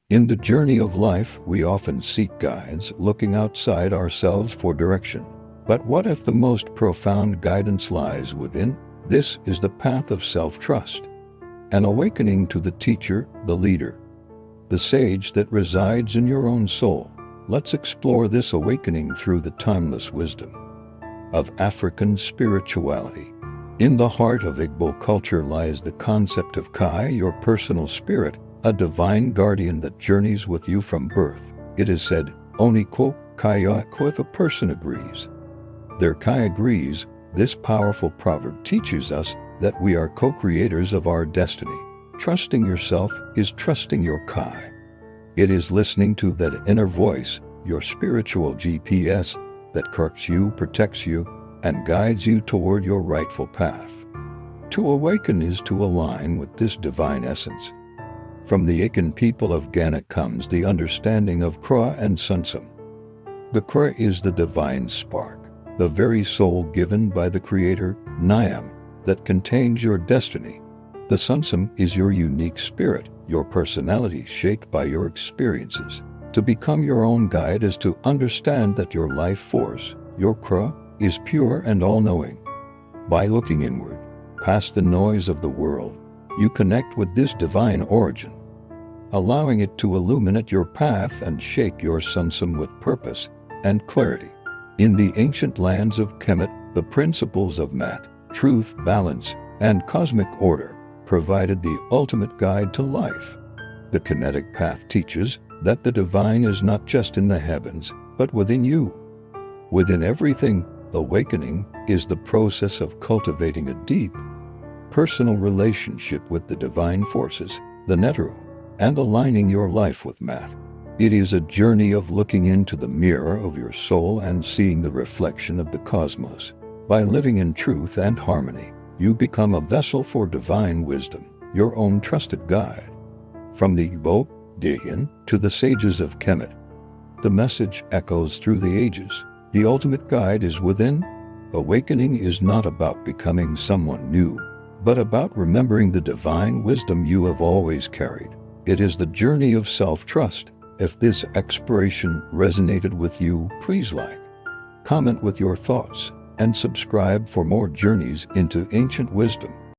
In the journey of life, we often seek guides, looking outside ourselves for direction. But what if the most profound guidance lies within? This is the path of self-trust, an awakening to the teacher, the leader, the sage that resides in your own soul. Let's explore this awakening through the timeless wisdom of African spirituality. In the heart of Igbo culture lies the concept of Kai, your personal spirit, a divine guardian that journeys with you from birth. It is said, Oniko Kayako, if a person agrees, their Kai agrees. This powerful proverb teaches us that we are co-creators of our destiny. Trusting yourself is trusting your Kai. It is listening to that inner voice, your spiritual GPS, that corrects you, protects you, and guides you toward your rightful path. To awaken is to align with this divine essence. From the Akan people of Ghana comes the understanding of Kra and Sunsum. The Kra is the divine spark, the very soul given by the Creator, Nyam, that contains your destiny. The Sunsum is your unique spirit, your personality shaped by your experiences. To become your own guide is to understand that your life force, your Kra, is pure and all-knowing. By looking inward, past the noise of the world, you connect with this divine origin, allowing it to illuminate your path and shape your Sunsum with purpose and clarity. In the ancient lands of Kemet, the principles of Mat, truth, balance, and cosmic order provided the ultimate guide to life. The Kemetic path teaches that the divine is not just in the heavens, but within you. Within everything, awakening is the process of cultivating a deep, personal relationship with the divine forces, the Neteru, and aligning your life with Mat. It is a journey of looking into the mirror of your soul and seeing the reflection of the cosmos. By living in truth and harmony, you become a vessel for divine wisdom, your own trusted guide. From the Igbo, Dayan, to the sages of Kemet, the message echoes through the ages. The ultimate guide is within. Awakening is not about becoming someone new, but about remembering the divine wisdom you have always carried. It is the journey of self-trust. If this exploration resonated with you, please like, comment with your thoughts, and subscribe for more journeys into ancient wisdom.